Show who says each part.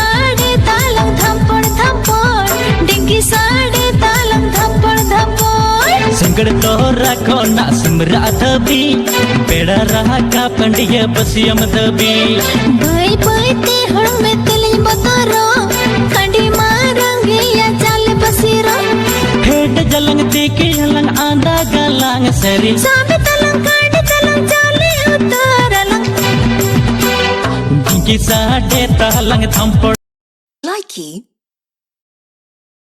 Speaker 1: साड़े तालम थप्पड़ थप्पड़ डिंगी साड़े तालम थप्पड़ थप्पड़
Speaker 2: सिंगड़ तो रखो ना सिमरा दबी बेड़ा रहा का पंडिया बसियम दबी
Speaker 1: भाई भाई ते हड़ में तेली बतरो खंडी मारंगे या चाल बसीरो
Speaker 2: हेड जलंग तीकी जलंग आंदा गलांग सरी
Speaker 1: साबे तलंग काटे तलंग चाले उतारलंग
Speaker 2: डिंगी साड़े तालंग थप्पड़
Speaker 3: Likey